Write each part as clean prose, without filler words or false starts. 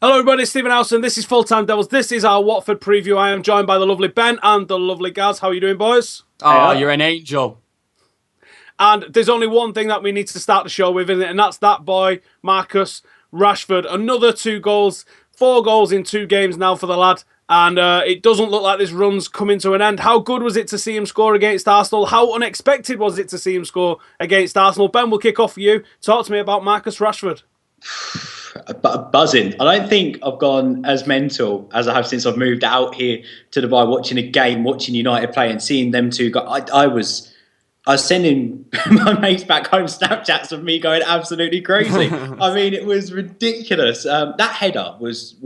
Hello, everybody. It's Stephen Howson. This is Full Time Devils. This is our Watford preview. I am joined by the lovely Ben and the lovely Gaz. How are you doing, boys? Oh, you're an angel. And there's only one thing that we need to start the show with, isn't it? And that's that boy, Marcus Rashford. Another 2 goals, 4 goals in 2 games now for the lad. And it doesn't look like this run's coming to an end. How good was it to see him score against Arsenal? How unexpected was it to see him score against Arsenal? Ben, we'll kick off for you. Talk to me about Marcus Rashford. Buzzing. I don't think I've gone as mental as I have since I've moved out here to Dubai, watching a game, watching United play, and seeing them two go. I was sending my mates back home Snapchats of me going absolutely crazy. I mean, it was ridiculous. That header was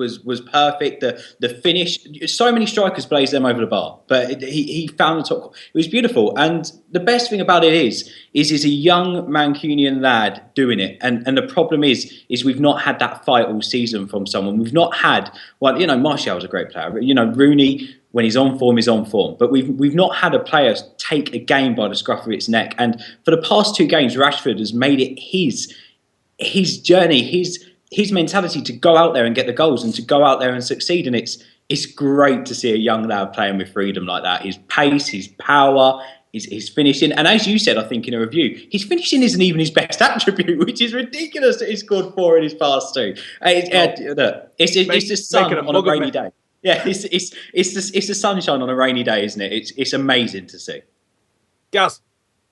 perfect. The finish, so many strikers blaze them over the bar, but he found the top. It was beautiful. And the best thing about it is he's a young Mancunian lad doing it. And the problem is we've not had that fight all season from someone. We've not had, well, Martial's a great player. Rooney, when he's on form, he's on form. But we've not had a player take a game by the scruff of its neck. And for the past 2 games, Rashford has made it his journey, his mentality to go out there and get the goals and to go out there and succeed. And it's great to see a young lad playing with freedom like that. His pace, his power, his finishing. And as you said, I think in a review, his finishing isn't even his best attribute, which is ridiculous that he scored 4 in his past 2. It's the sun on a rainy day. Yeah, it's the sunshine on a rainy day, isn't it? It's amazing to see. Gaz.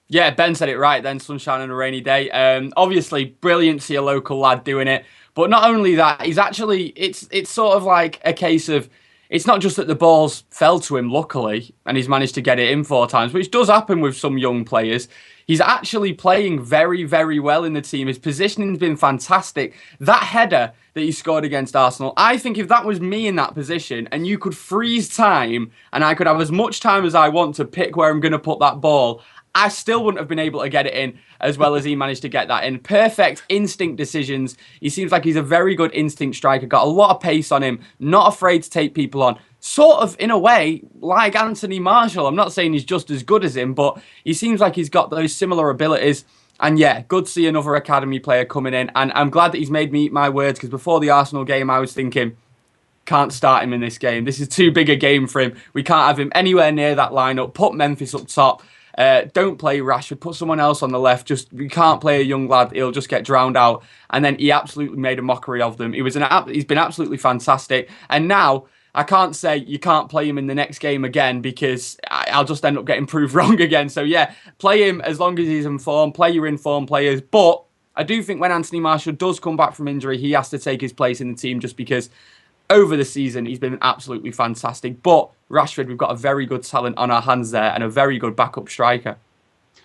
Yeah, Ben said it right then, sunshine on a rainy day. Obviously, brilliant to see a local lad doing it. But not only that, he's actually, it's sort of like a case of, it's not just that the balls fell to him, luckily, and he's managed to get it in 4 times, which does happen with some young players. He's actually playing very, very well in the team. His positioning's been fantastic. That header that he scored against Arsenal, I think if that was me in that position and you could freeze time and I could have as much time as I want to pick where I'm going to put that ball, I still wouldn't have been able to get it in as well as he managed to get that in. Perfect instinct decisions. He seems like he's a very good instinct striker, got a lot of pace on him, not afraid to take people on. Sort of, in a way, like Anthony Martial. I'm not saying he's just as good as him, but he seems like he's got those similar abilities. And yeah, good to see another academy player coming in. And I'm glad that he's made me eat my words, because before the Arsenal game, I was thinking, can't start him in this game. This is too big a game for him. We can't have him anywhere near that lineup. Put Memphis up top. Don't play Rashford. Put someone else on the left. We can't play a young lad. He'll just get drowned out. And then he absolutely made a mockery of them. He's been absolutely fantastic. And now I can't say you can't play him in the next game again, because I'll just end up getting proved wrong again. So yeah, play him as long as he's in form. Play your in-form players. But I do think when Anthony Martial does come back from injury, he has to take his place in the team, just because over the season he's been absolutely fantastic. But Rashford, we've got a very good talent on our hands there and a very good backup striker.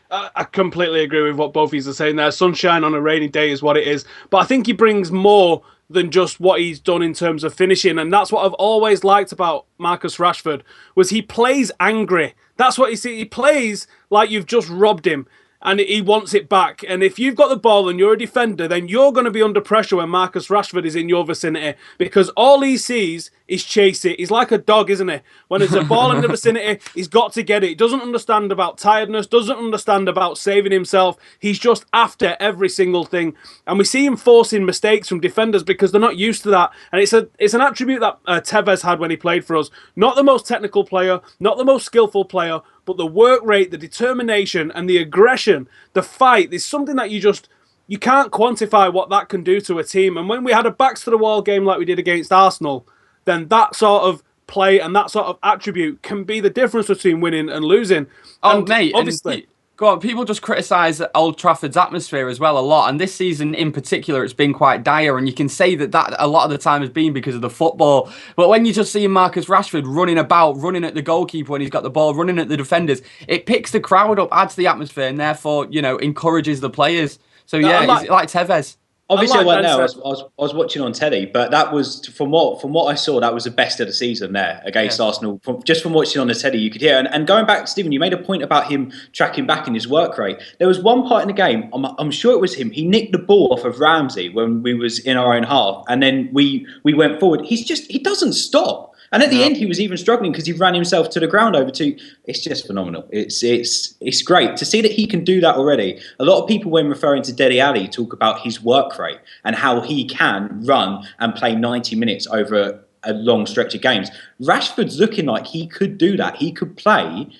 I completely agree with what both of you are saying there. Sunshine on a rainy day is what it is. But I think he brings more than just what he's done in terms of finishing. And that's what I've always liked about Marcus Rashford, was he plays angry. That's what he plays like you've just robbed him, and he wants it back. And if you've got the ball and you're a defender, then you're going to be under pressure when Marcus Rashford is in your vicinity, because all he sees is chase it. He's like a dog, isn't he? When there's a ball in the vicinity, he's got to get it. He doesn't understand about tiredness, doesn't understand about saving himself. He's just after every single thing. And we see him forcing mistakes from defenders because they're not used to that. And it's an attribute that Tevez had when he played for us. Not the most technical player, not the most skillful player, but the work rate, the determination, and the aggression, the fight, is something that you can't quantify what that can do to a team. And when we had a backs-to-the-wall game like we did against Arsenal, then that sort of play and that sort of attribute can be the difference between winning and losing. Oh, and mate, obviously... Go on, people just criticise Old Trafford's atmosphere as well a lot, and this season in particular it's been quite dire, and you can say that a lot of the time has been because of the football. But when you just see Marcus Rashford running about, running at the goalkeeper when he's got the ball, running at the defenders, it picks the crowd up, adds to the atmosphere, and therefore, encourages the players. So yeah, it's like Tevez. Obviously, I wasn't there. I was watching on telly, but that was from what I saw. That was the best of the season there against Arsenal. Just from watching on the telly, you could hear. And going back, Stephen, you made a point about him tracking back in his work rate. There was one part in the game. I'm sure it was him. He nicked the ball off of Ramsey when we was in our own half, and then we went forward. He doesn't stop. And at the end, he was even struggling because he ran himself to the ground over two. It's just phenomenal. It's great to see that he can do that already. A lot of people, when referring to Dele Alli, talk about his work rate and how he can run and play 90 minutes over a long stretch of games. Rashford's looking like he could do that. He could play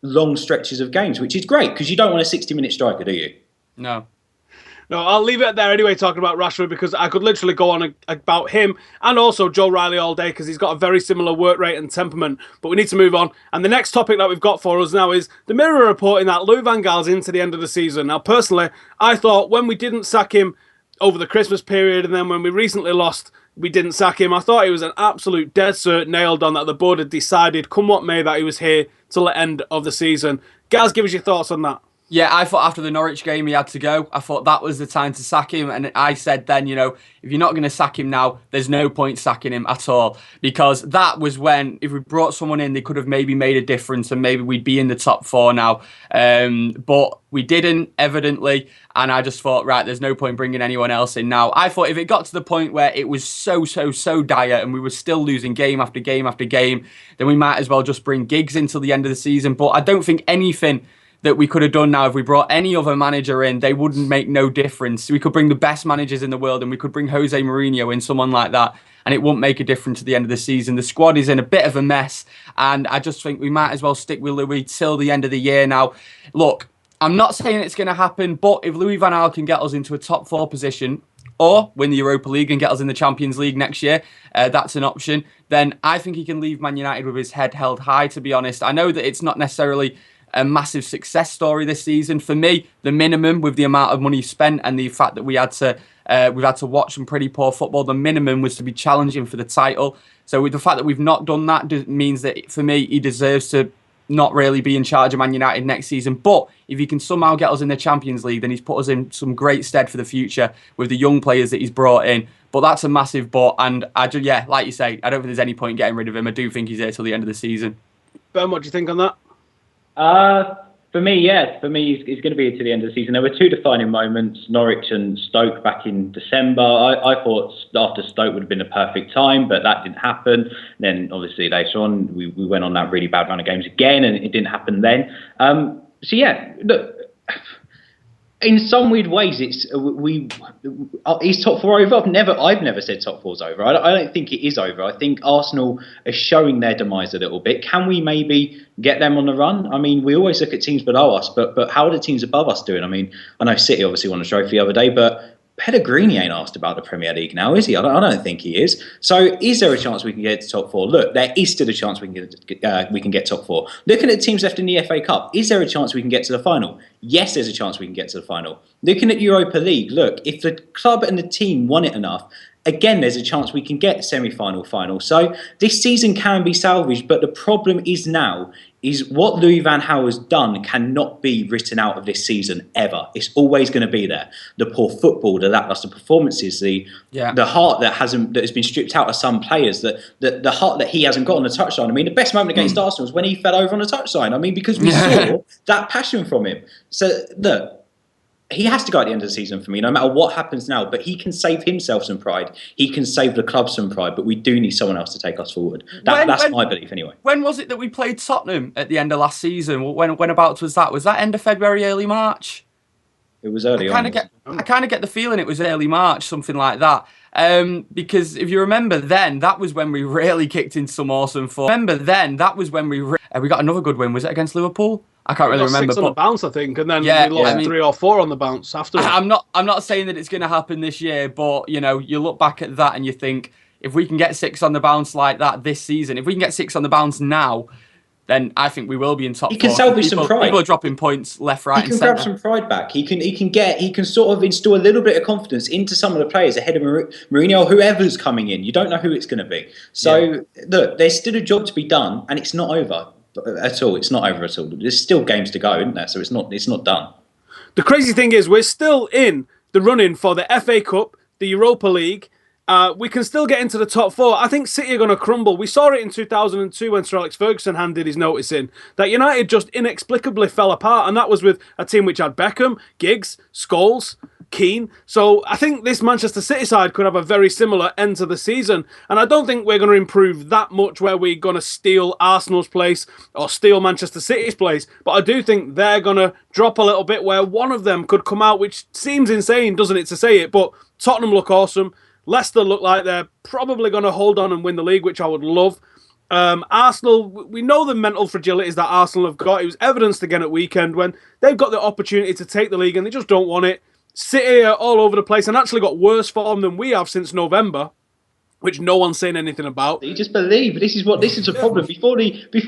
long stretches of games, which is great because you don't want a 60-minute striker, do you? No. No, I'll leave it there anyway, talking about Rashford, because I could literally go on about him and also Joe Riley all day because he's got a very similar work rate and temperament. But we need to move on. And the next topic that we've got for us now is the Mirror reporting that Louis van Gaal's into the end of the season. Now, personally, I thought when we didn't sack him over the Christmas period and then when we recently lost, we didn't sack him, I thought it was an absolute dead cert nailed on that the board had decided, come what may, that he was here till the end of the season. Guys, give us your thoughts on that. Yeah, I thought after the Norwich game he had to go. I thought that was the time to sack him. And I said then, you know, if you're not going to sack him now, there's no point sacking him at all. Because that was when, if we brought someone in, they could have maybe made a difference and maybe we'd be in the top 4 now. But we didn't, evidently. And I just thought, right, there's no point bringing anyone else in now. I thought if it got to the point where it was so dire and we were still losing game after game after game, then we might as well just bring Giggs until the end of the season. But I don't think anything that we could have done now if we brought any other manager in, they wouldn't make no difference. We could bring the best managers in the world and we could bring Jose Mourinho in, someone like that, and it wouldn't make a difference to the end of the season. The squad is in a bit of a mess, and I just think we might as well stick with Louis till the end of the year now. Look, I'm not saying it's going to happen, but if Louis van Gaal can get us into a top 4 position or win the Europa League and get us in the Champions League next year, that's an option, then I think he can leave Man United with his head held high, to be honest. I know that it's not necessarily a massive success story this season. For me, the minimum with the amount of money spent and the fact that we've had to watch some pretty poor football, the minimum was to be challenging for the title. So with the fact that we've not done that means that for me, he deserves to not really be in charge of Man United next season. But if he can somehow get us in the Champions League, then he's put us in some great stead for the future with the young players that he's brought in. But that's a massive but. And yeah, like you say, I don't think there's any point in getting rid of him. I do think he's there till the end of the season. Ben, what do you think on that? For me, he's going to be to the end of the season. There were 2 defining moments, Norwich and Stoke back in December. I thought after Stoke would have been a perfect time, but that didn't happen. Then obviously later on, we went on that really bad run of games again, and it didn't happen then. So yeah, look, in some weird ways, is top 4 over? I've never said top 4's over. I don't think it is over. I think Arsenal are showing their demise a little bit. Can we maybe get them on the run? I mean, we always look at teams below us, but how are the teams above us doing? I mean, I know City obviously won a trophy the other day, but Pellegrini ain't asked about the Premier League now, is he? I don't think he is. So is there a chance we can get to top 4? Look, there is still a chance we can get top 4. Looking at teams left in the FA Cup, is there a chance we can get to the final? Yes, there's a chance we can get to the final. Looking at Europa League, look, if the club and the team want it enough, again, there's a chance we can get semi-final, final. So this season can be salvaged, but the problem is now is what Louis van Gaal has done cannot be written out of this season ever. It's always going to be there. The poor football, the lackluster performances, the heart that has been stripped out of some players, the heart that he hasn't got on the touchline. I mean, the best moment against Arsenal was when he fell over on the touchline. I mean, because we saw that passion from him. So look, he has to go at the end of the season for me, no matter what happens now. But he can save himself some pride. He can save the club some pride. But we do need someone else to take us forward. That's my belief, anyway. When was it that we played Tottenham at the end of last season? When about was that? Was that end of February, early March? It was early on. I kind of get the feeling it was early March, something like that. Because if you remember then, that was when we really kicked in some awesome form. We got another good win. Was it against Liverpool? I can't really remember. 6 on the bounce, I think, and then we lost 3 or 4 on the bounce after. I'm not saying that it's going to happen this year, but you know, you look back at that and you think if we can get 6 on the bounce like that this season, if we can get 6 on the bounce now, then I think we will be in top 4. He can salvage some pride. People are dropping points left, right, and centre. He can grab some pride back. He can sort of install a little bit of confidence into some of the players ahead of Mourinho or whoever's coming in. You don't know who it's going to be. So look, there's still a job to be done, and it's not over at all. It's not over at all. There's still games to go, isn't there? So it's not done. The crazy thing is, we're still in the running for the FA Cup, the Europa League, we can still get into the top 4. I think City are going to crumble. We saw it in 2002 when Sir Alex Ferguson handed his notice in, that United just inexplicably fell apart, and that was with a team which had Beckham, Giggs, Scholes, Keane. So I think this Manchester City side could have a very similar end to the season, and I don't think we're going to improve that much where we're going to steal Arsenal's place or steal Manchester City's place, but I do think they're going to drop a little bit where one of them could come out, which seems insane, doesn't it, to say it, but Tottenham look awesome. Leicester look like they're probably going to hold on and win the league, which I would love. Arsenal, we know the mental fragilities that Arsenal have got. It was evidenced again at weekend when they've got the opportunity to take the league and they just don't want it. City are all over the place and actually got worse form than we have since November, which no one's saying anything about. You just believe this is the problem. Before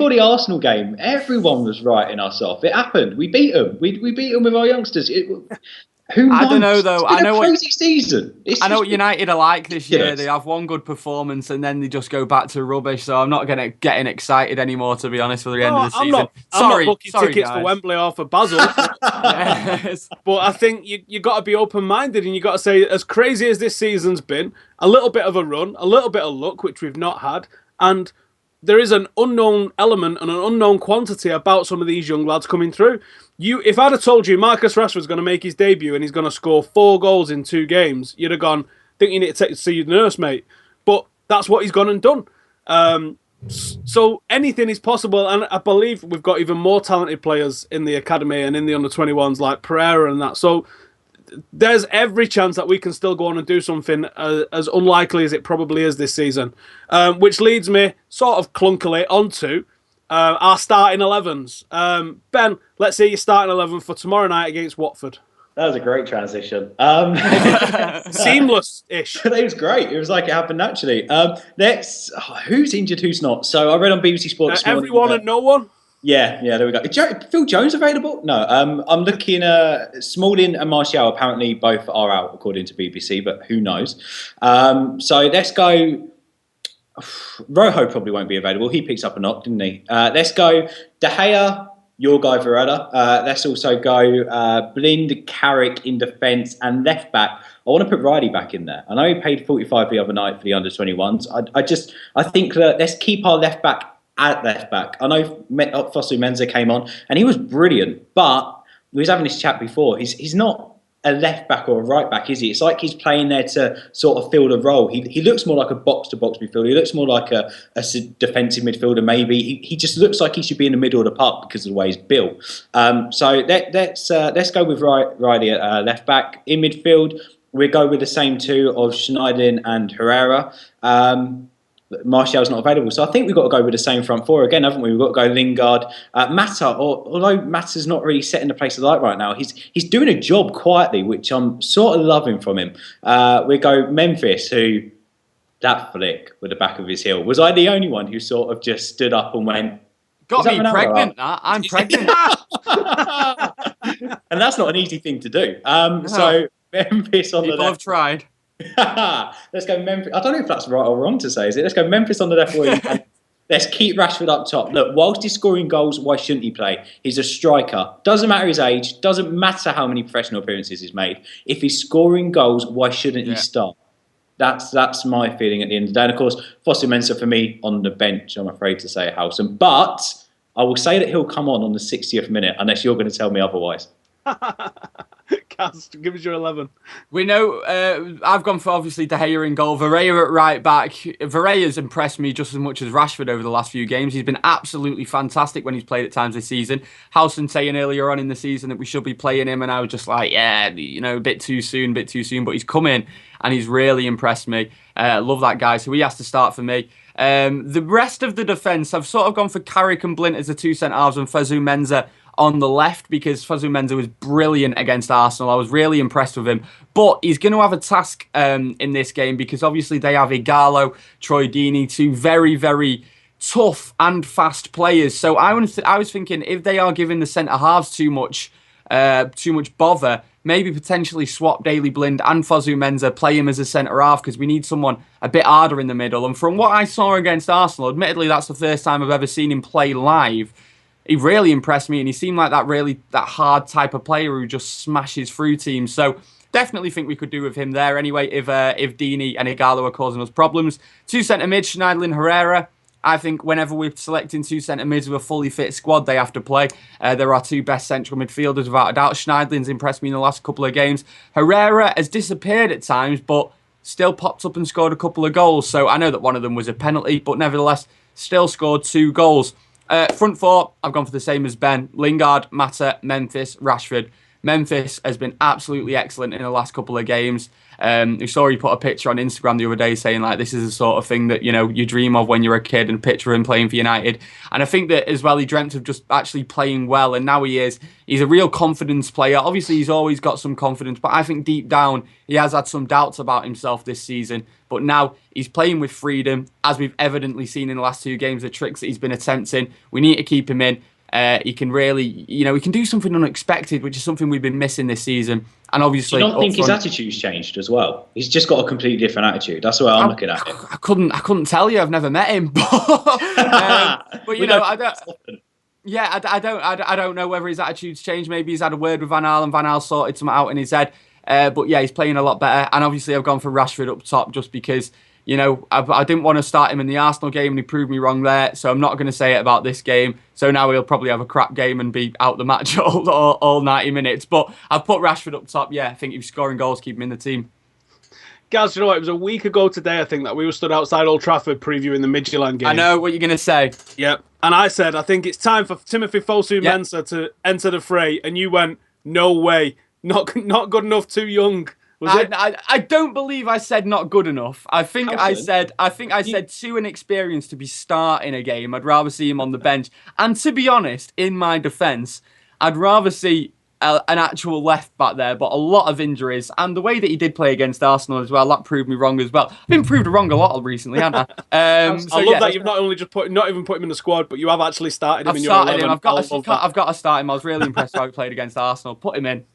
the Arsenal game, everyone was writing us off. It happened. We beat them. We beat them with our youngsters. Who knows? I don't know though. It's been a crazy season. I know what United are like this year. They have one good performance and then they just go back to rubbish. So I'm not getting excited anymore, to be honest, for the end of the season. I'm not booking tickets for Wembley or for Basel. Yes. But I think you got to be open-minded and you got to say, as crazy as this season's been, a little bit of a run, a little bit of luck, which we've not had, and there is an unknown element and an unknown quantity about some of these young lads coming through. If I'd have told you Marcus Rashford's going to make his debut and he's going to score 4 goals in 2 games, you'd have gone, think you need to see your nurse, mate. But that's what he's gone and done. So anything is possible, and I believe we've got even more talented players in the academy and in the under-21s like Pereira and that. So there's every chance that we can still go on and do something as unlikely as it probably is this season. Which leads me sort of clunkily onto our starting 11s. Ben, let's see your starting 11 for tomorrow night against Watford. That was a great transition. Seamless-ish. It was great. It was like it happened naturally. Who's injured, who's not? So I read on BBC Sport this morning. Everyone and no one? Yeah, there we go. Is Phil Jones available? No. I'm looking Smalling and Martial apparently both are out according to BBC, but who knows? So let's go. Rojo probably won't be available. He picks up a knock, didn't he? Let's go De Gea, your guy Verratti. Let's also go Blind, Carrick in defence and left back. I want to put Riley back in there. I know he paid 45 the other night for the under-21s. I think that let's keep our left back at left back. I know Fosu Mensah came on and he was brilliant, but we was having this chat before. He's not a left back or a right back, is he? It's like he's playing there to sort of fill a role. He looks more like a box-to-box midfielder. He looks more like a defensive midfielder, maybe. He just looks like he should be in the middle of the park because of the way he's built. So let's go with Riley at left back. In midfield, we'll go with the same two of Schneiderlin and Herrera. Martial's not available, so I think we've got to go with the same front four again, haven't we? We've got to go Lingard, Mata. Although Mata's not really setting the place of light right now, he's doing a job quietly, which I'm sort of loving from him. We go Memphis, who that flick with the back of his heel. Was I the only one who sort of just stood up and went? Got me pregnant. I'm pregnant, and that's not an easy thing to do. So Memphis on the left. People have tried. Let's go Memphis. I don't know if that's right or wrong to say, is it? Let's go Memphis on the left wing. Let's keep Rashford up top. Look, whilst he's scoring goals, why shouldn't he play? He's a striker. Doesn't matter his age. Doesn't matter how many professional appearances he's made. If he's scoring goals, why shouldn't he start? That's my feeling at the end of the day. And of course, Fosu Mensah for me on the bench, I'm afraid to say at Howson. But I will say that he'll come on the 60th minute unless you're going to tell me otherwise. Cast, give us your 11. We know I've gone for obviously De Gea in goal, Varela at right back. Varela's impressed me just as much as Rashford over the last few games. He's been absolutely fantastic when he's played at times this season. Howson saying earlier on in the season that we should be playing him, and I was just like, yeah, a bit too soon, but he's come in and he's really impressed me. Love that guy, so he has to start for me. The rest of the defence, I've sort of gone for Carrick and Blint as the two centre-halves and Fosu Mensah on the left because Fosu Mensah was brilliant against Arsenal. I was really impressed with him. But he's going to have a task in this game because obviously they have Igalo, Troy Deeney, two very, very tough and fast players. So I was thinking if they are giving the centre-halves too much bother, maybe potentially swap Daley Blind and Fosu Mensah, play him as a centre-half because we need someone a bit harder in the middle. And from what I saw against Arsenal, admittedly that's the first time I've ever seen him play live, he really impressed me and he seemed like that hard type of player who just smashes through teams. So definitely think we could do with him there anyway if Deeney and Igalo are causing us problems. 2 centre mids, Schneiderlin, Herrera. I think whenever we're selecting 2 centre mids with a fully fit squad, they have to play. They're our 2 best central midfielders without a doubt. Schneiderlin's impressed me in the last couple of games. Herrera has disappeared at times, but still popped up and scored a couple of goals. So I know that one of them was a penalty, but nevertheless, still scored 2 goals. Front 4, I've gone for the same as Ben. Lingard, Mata, Memphis, Rashford. Memphis has been absolutely excellent in the last couple of games. We saw he put a picture on Instagram the other day saying like this is the sort of thing that you dream of when you're a kid, and picture him playing for United. And I think that as well he dreamt of just actually playing well, and now he is. He's a real confidence player. Obviously he's always got some confidence, but I think deep down he has had some doubts about himself this season. But now he's playing with freedom, as we've evidently seen in the last 2 games, the tricks that he's been attempting. We need to keep him in. He can really, he can do something unexpected, which is something we've been missing this season. And obviously, do you not think his attitude's changed as well? He's just got a completely different attitude. That's the way I'm looking at him. I couldn't tell you. I've never met him, but I don't. Yeah, I don't know whether his attitude's changed. Maybe he's had a word with Van Gaal, and Van Gaal sorted something out in his head. But yeah, he's playing a lot better. And obviously, I've gone for Rashford up top just because. I didn't want to start him in the Arsenal game and he proved me wrong there, so I'm not going to say it about this game. So now he'll probably have a crap game and be out the match all 90 minutes. But I've put Rashford up top. Yeah, I think he's scoring goals, keep him in the team. Guys, you know what? It was a week ago today, I think, that we were stood outside Old Trafford previewing the Midtjylland game. I know what you're going to say. Yep. And I said, I think it's time for Timothy Fosu-Mensah to enter the fray. And you went, no way. Not good enough, too young. I don't believe I said not good enough. I think I said too inexperienced to be starting a game. I'd rather see him on the bench. And to be honest, in my defence, I'd rather see an actual left back there, but a lot of injuries. And the way that he did play against Arsenal as well, that proved me wrong as well. I've been proved wrong a lot recently, haven't I? I love that you've not only just not even put him in the squad, but you have actually started him in your 11. I've got to start him. I was really impressed how he played against Arsenal. Put him in.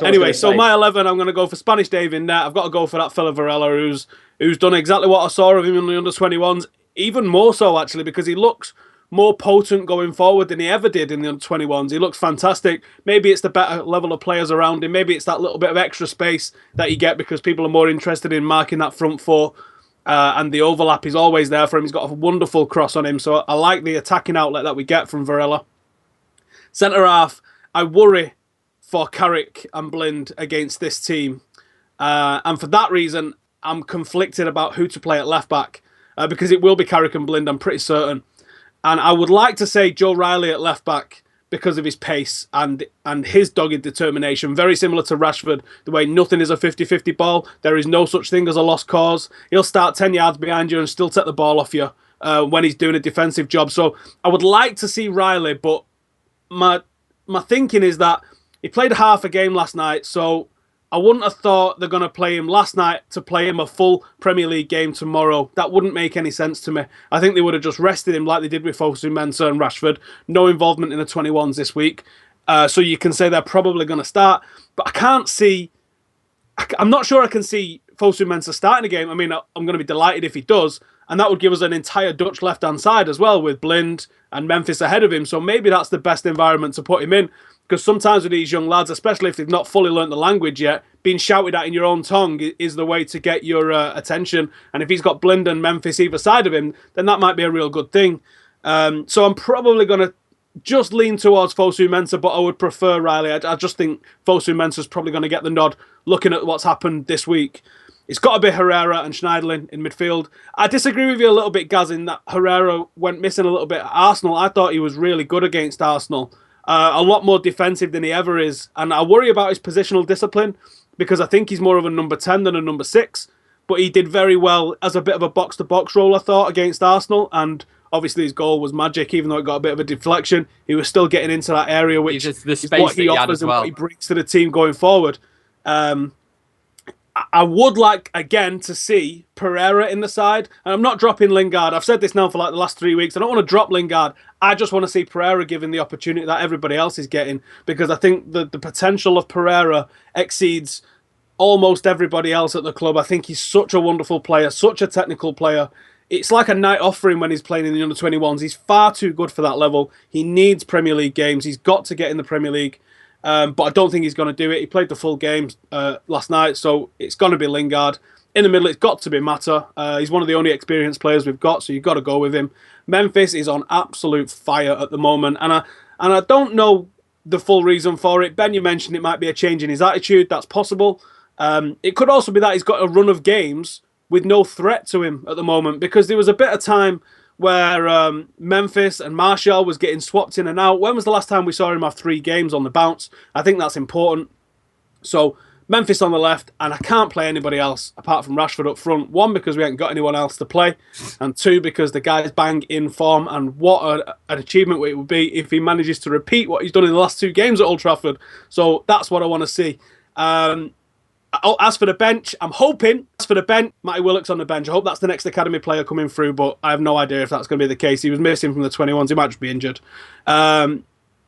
Anyway, so my 11, I'm going to go for Spanish Dave in there. I've got to go for that fella Varela, who's done exactly what I saw of him in the under-21s, even more so, actually, because he looks more potent going forward than he ever did in the under-21s. He looks fantastic. Maybe it's the better level of players around him. Maybe it's that little bit of extra space that you get because people are more interested in marking that front 4. And the overlap is always there for him. He's got a wonderful cross on him. So I like the attacking outlet that we get from Varela. Centre-half, I worry for Carrick and Blind against this team. And for that reason, I'm conflicted about who to play at left-back. Because it will be Carrick and Blind, I'm pretty certain. And I would like to say Joe Riley at left-back because of his pace and his dogged determination. Very similar to Rashford, the way nothing is a 50-50 ball. There is no such thing as a lost cause. He'll start 10 yards behind you and still take the ball off you when he's doing a defensive job. So I would like to see Riley, but my thinking is that he played half a game last night, so I wouldn't have thought they're going to play him last night to play him a full Premier League game tomorrow. That wouldn't make any sense to me. I think they would have just rested him like they did with Fosu-Mensah and Rashford. No involvement in the 21s this week. So you can say they're probably going to start. But I can't see... I'm not sure I can see Fosu-Mensah starting a game. I mean, I'm going to be delighted if he does. And that would give us an entire Dutch left-hand side as well, with Blind and Memphis ahead of him. So maybe that's the best environment to put him in. Because sometimes with these young lads, especially if they've not fully learnt the language yet, being shouted at in your own tongue is the way to get your attention. And if he's got Blind and Memphis either side of him, then that might be a real good thing. So I'm probably going to just lean towards Fosu-Mensah, but I would prefer Riley. I just think Fosu-Mensah's probably going to get the nod, looking at what's happened this week. It's got to be Herrera and Schneiderlin in midfield. I disagree with you a little bit, Gaz, in that Herrera went missing a little bit at Arsenal. I thought he was really good against Arsenal. A lot more defensive than he ever is. And I worry about his positional discipline because I think he's more of a number 10 than a number 6. But he did very well as a bit of a box-to-box role, I thought, against Arsenal. And obviously his goal was magic, even though it got a bit of a deflection. He was still getting into that area, which is what he offers and what he brings to the team going forward. I would like, again, to see Pereira in the side. And I'm not dropping Lingard. I've said this now for like the last 3 weeks. I don't want to drop Lingard. I just want to see Pereira given the opportunity that everybody else is getting. Because I think the potential of Pereira exceeds almost everybody else at the club. I think he's such a wonderful player, such a technical player. It's like a night off for him when he's playing in the under-21s. He's far too good for that level. He needs Premier League games. He's got to get in the Premier League. but I don't think he's going to do it. He played the full game last night, so it's going to be Lingard. In the middle, it's got to be Mata. He's one of the only experienced players we've got, so you've got to go with him. Memphis is on absolute fire at the moment, and I don't know the full reason for it. Ben, you mentioned it might be a change in his attitude. That's possible. It could also be that he's got a run of games with no threat to him at the moment, because there was a bit of time where Memphis and Martial was getting swapped in and out. When was the last time we saw him have 3 games on the bounce? I think that's important. So Memphis on the left, and I can't play anybody else apart from Rashford up front. 1, because we haven't got anyone else to play, and 2, because the guy's bang in form, and what an achievement it would be if he manages to repeat what he's done in the last 2 games at Old Trafford. So that's what I want to see. As for the bench, Matty Willock's on the bench. I hope that's the next academy player coming through, but I have no idea if that's going to be the case. He was missing from the 21s. He might just be injured.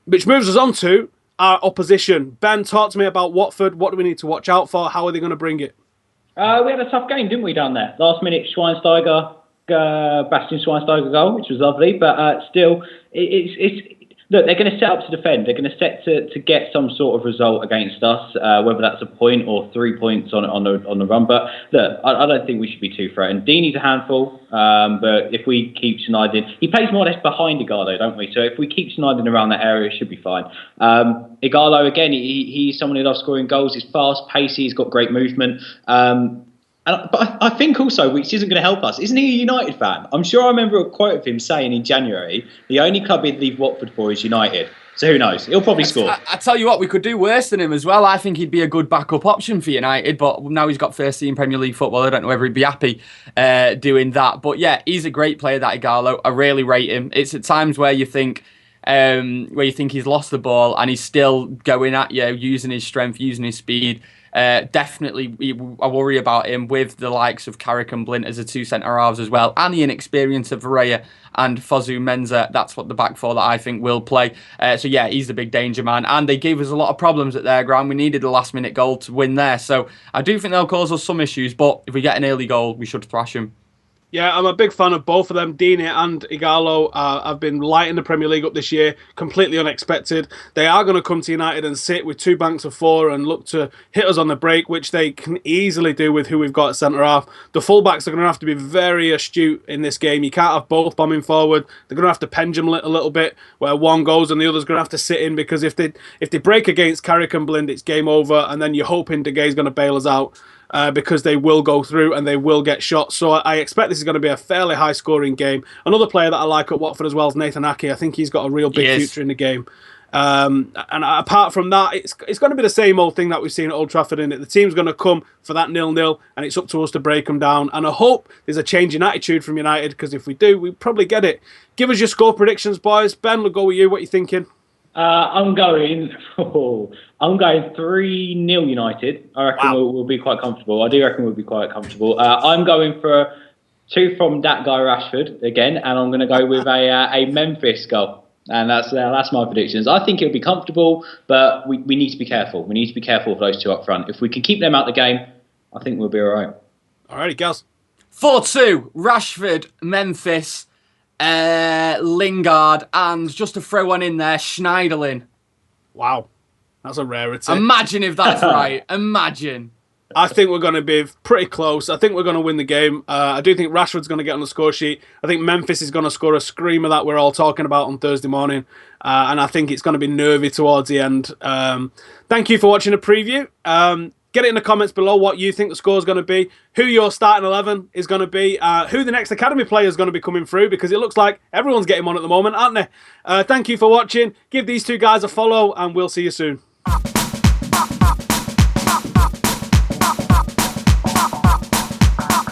Which moves us on to our opposition. Ben, talk to me about Watford. What do we need to watch out for? How are they going to bring it? We had a tough game, didn't we, down there? Last minute Schweinsteiger, Bastian Schweinsteiger goal, which was lovely, but still, look, they're going to set up to defend. They're going to set to get some sort of result against us, whether that's a point or 3 points on the run. But look, I don't think we should be too threatened. Deeney's a handful, but if we keep Schneider, he plays more or less behind Igalo, don't we? So if we keep Schneider around that area, it should be fine. Igalo, again, he's someone who loves scoring goals. He's fast, pacey, he's got great movement. But I think also, which isn't going to help us, isn't he a United fan? I'm sure I remember a quote of him saying in January, the only club he'd leave Watford for is United. So who knows? He'll probably score. I tell you what, we could do worse than him as well. I think he'd be a good backup option for United, but now he's got first team Premier League football. I don't know whether he'd be happy doing that. But yeah, he's a great player, that Igalo. I really rate him. It's at times where you think he's lost the ball and he's still going at you, using his strength, using his speed. Definitely, I worry about him with the likes of Carrick and Blint as the 2 centre-halves as well, and the inexperience of Varela and Fosu Mensah. That's what the back four that I think will play. So yeah, he's the big danger man, and they gave us a lot of problems at their ground. We needed a last-minute goal to win there, so I do think they'll cause us some issues, but if we get an early goal, we should thrash them. Yeah, I'm a big fan of both of them. Deeney and Igalo have been lighting the Premier League up this year, completely unexpected. They are going to come to United and sit with 2 banks of 4 and look to hit us on the break, which they can easily do with who we've got at centre-half. The fullbacks are going to have to be very astute in this game. You can't have both bombing forward. They're going to have to pendulum it a little bit, where one goes and the other's going to have to sit in, because if they break against Carrick and Blind, it's game over, and then you're hoping De Gea's going to bail us out. Because they will go through and they will get shots. So I expect this is going to be a fairly high-scoring game. Another player that I like at Watford as well is Nathan Ake. I think he's got a real big future in the game. And apart from that, it's going to be the same old thing that we've seen at Old Trafford, in it. The team's going to come for that 0-0, and it's up to us to break them down. And I hope there's a change in attitude from United, because if we do, we probably get it. Give us your score predictions, boys. Ben, we'll go with you. What are you thinking? I'm going 3-0 United. I reckon we'll be quite comfortable. I do reckon we'll be quite comfortable. I'm going for 2 from that guy Rashford again, and I'm going to go with a Memphis goal. And that's my predictions. I think it'll be comfortable, but we need to be careful. We need to be careful of those 2 up front. If we can keep them out the game, I think we'll be all right. Alrighty, girls. 4-2, Rashford, Memphis, Lingard, and just to throw one in there, Schneiderlin. Wow, that's a rarity. Imagine if that's right. Imagine. I think we're going to be pretty close. I think we're going to win the game. I do think Rashford's going to get on the score sheet. I think Memphis is going to score a screamer that we're all talking about on Thursday morning. And I think it's going to be nervy towards the end. Thank you for watching the preview. Get it in the comments below what you think the score is going to be, who your starting 11 is going to be, who the next academy player is going to be coming through, because it looks like everyone's getting on at the moment, aren't they? Thank you for watching. Give these 2 guys a follow, and we'll see you soon.